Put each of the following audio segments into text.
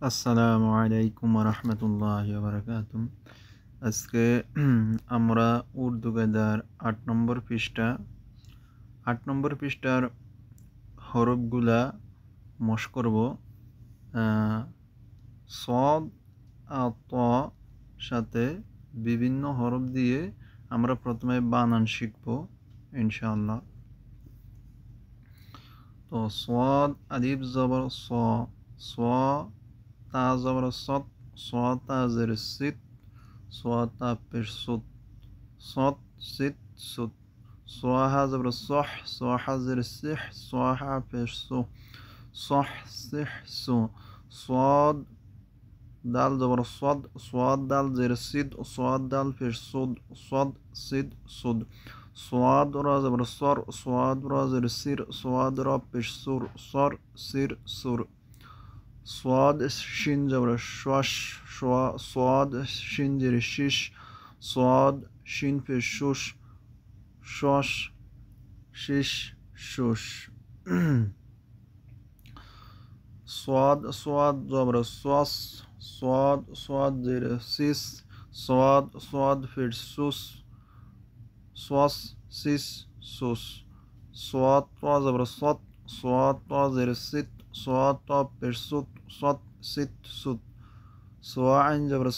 আসসালামু আলাইকুম রহমতুল্লাহ বারাকাতুহ। আজকে আমরা উর্দু গাদার 8 নম্বর পৃষ্ঠার হরফগুলা মশ করব। সদ আর ত সাথে বিভিন্ন হরফ দিয়ে আমরা প্রথমে বানান শিখব ইনশাআল্লাহ। তো সদ আলিফ জবর স, স তা জবর সত, স তা জের সিত, স তা পেশ সুত, সত সিত সুত। সোহা জবর সহ, সোহা জের সিহ, সোহা পেশ সু, সহ সিহ সু। সদ দাল জবর সদ, সদ দাল জের সিদ, সদ দাল পেশ সুদ, সদ সিদ সুদ। সোয়াদ রা জবর সর, সোয়াদ রা জের সির, সোয়াদ রা পেশ সুর, সর সির সুর। সোয়াদ শিন জবর শাস, সোয়াদ শিন জের শিশ, সোয়াদ শিন পেশ শুশ, শস শিশ শুশ। সোয়াদ জবর সস, সোয়াদ জের সিস, সোয়াদ ফির সুস, সস সিস সুস। সোয়াদ ত জবর সত, সোয়াদ ত জের সিত, সোয়াদ ত পেশ সুত, সত সিত সুত। সোয়াইন জবর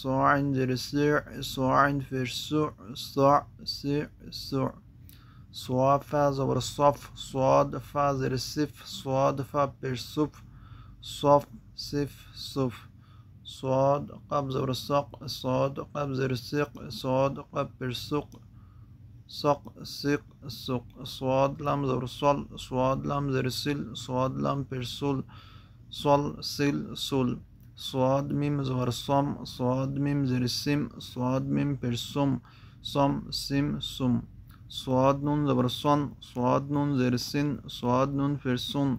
সোয়াইন জের সির, সোয়াইন ফির সু, স সি সু। সোয়াফা জবর সফ, সোয়াদ ফা জের সিফ, সোয়াদ ফা পেশ সুফ, সফ সিফ সুফ। সোয়াদ কাব জবর সক, সোয়াদ কাব জের সিক, সোয়াদ কাব পেশ সুক, সক সিক সুক। সোয়াদ লাম জবর সল, সোয়াদ লাম জের সিল, সোয়াদ লাম পেশ সুল, সল সিল সুল। সোয়াদ মিম জবর সম, সোয়াদ মিম জের সিম, সোয়াদ মিম পেশ সুম, সম সিম সুম। সোয়াদ নুন জবর সন, সোয়াদ নুন জের সিন, সোয়াদ নুন ফির সুন,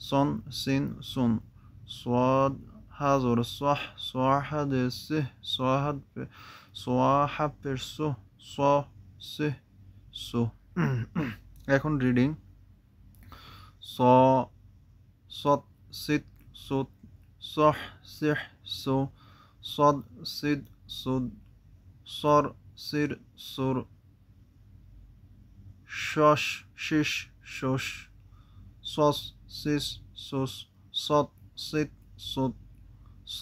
সন সিন সুন। সোয়াদ হা জবর সহ, সোয়াহা জের সিহ, সোয়াহা ফির সুহ, স সিহ সু। এখন রিডিং। স সত সিত সুত, সহ সিহ সু, সদ সিদ সুদ, সর সির সুর। শস শিশ শুশ, সস সিস সুস, সত সিত সুত, স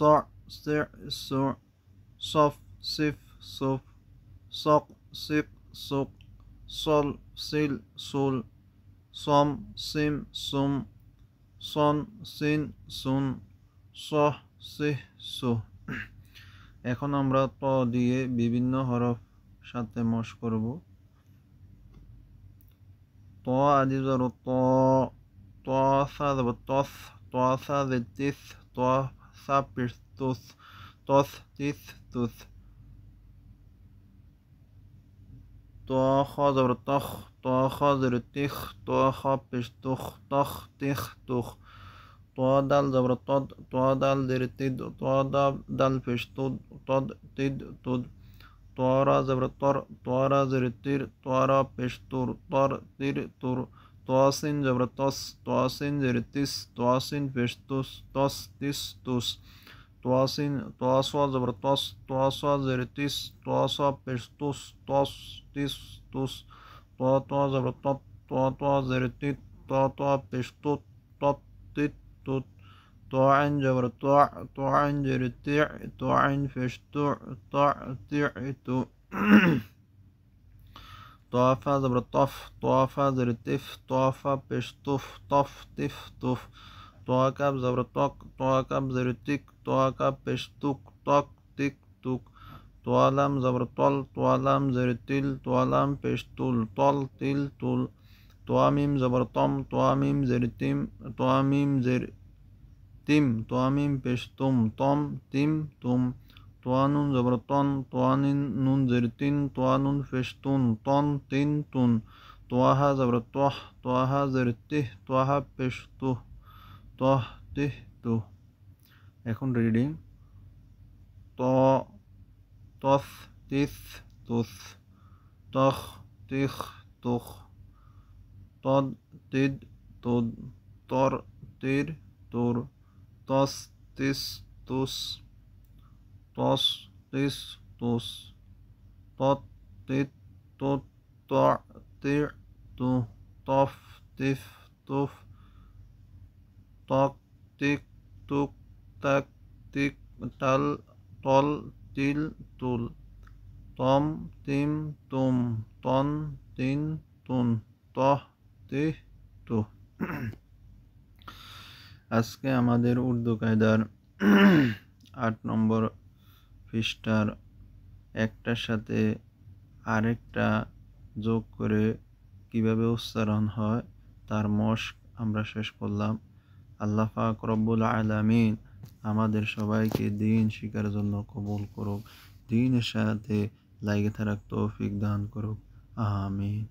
সির সু, সফ সিফ সুফ, সক সিক সুক, সল সিল সুল, সম সিম সুম, সন সিন সুন, সহ সিহ সুহ। এখন আমরা ত দিয়ে বিভিন্ন হরফ সাথে মশ করব। ত আলিফ জবর ত, ত সা জবর তস, ত সা জের তিস, ত সা পেশ তুস, তস তিস তুস। ত খ জবর তখ, ত খ জের তিখ, ত খ পেশ তুখ, তখ তিখ তুখ। ত দাল জবর তদ, ত দাল জের তিদ, ত দাল পেশ তুদ, তদ তিদ তুদ। ত রা জবর তর, ত রা জের তির, ত রা পেশ তুর, তর তির তুর। ত সিন জবর তস, ত সিন জের তিস, ত সিন পেশ তুস, তস তিস তুস। ত সোয়া জবর তস, ত সোয়া জের তিস, ত সোয়া পেশ তুস, তস তিস তুস। ত জবর তত, ত জের তিত, ত পেশ তুত, তত তিত তুত। ত আইন জবর ত, ত আইন জের তি, ত আইন পেশ তু, ত তি তু। তোয়াফা জবর তফ, তোয়াফা জের তিফ, তোয়াফা পেশ তুফ, তফ তিফ তুফ। তোয়া কাব জবর তক, তোয়া কাব জের তিক, তোয়া কাব পেশ তুক, তক তিক তুক। তোয়া লাম জবর তল, তোয়া লাম জের তিল, তোয়া লাম পেশ তুল, তল তিল তুল। তোয়া মিম জবর তম, তোয়া মিম জের তিম, তোয়া মিম জের তিম, তোয়া মিম পেশ তুম, তম তিম তুম। তোয়া নুন জবর তন, তোয়া নুন জের তিন, তোয়া নুন পেশ তুন, তন তিন তুন। তোয়া হা জবর তহ, তোয়া হা জের তিহ, তোয়া হা পেশ তুহ, তহ তিহ তুহ। এখন রিডিং। ত তস তিস তুস, তখ তিখ তুখ, তদ তিদ তুদ, তর তির তুর, তস তিস তুস তস তিস তুস তত তিত তুত ত তির তু তফ তিফ তুফ তক তিক তুক তাক তিক তাল তল তিল তুল তম তিম তুম তন তিন তুন তহ তিহ তু। আজকে আমাদের উর্দু কায়দার 8 নম্বর পৃষ্ঠার একটার সাথে আরেকটা যোগ করে কিভাবে উচ্চারণ হয় তার মশক আমরা শেষ করলাম। আল্লাহ পাক রব্বুল আলামিন আমাদের সবাইকে দ্বীন শিখার জন্য কবুল করুক, দ্বীনের সাথে লাগে থাকার তৌফিক দান করুক। আমিন।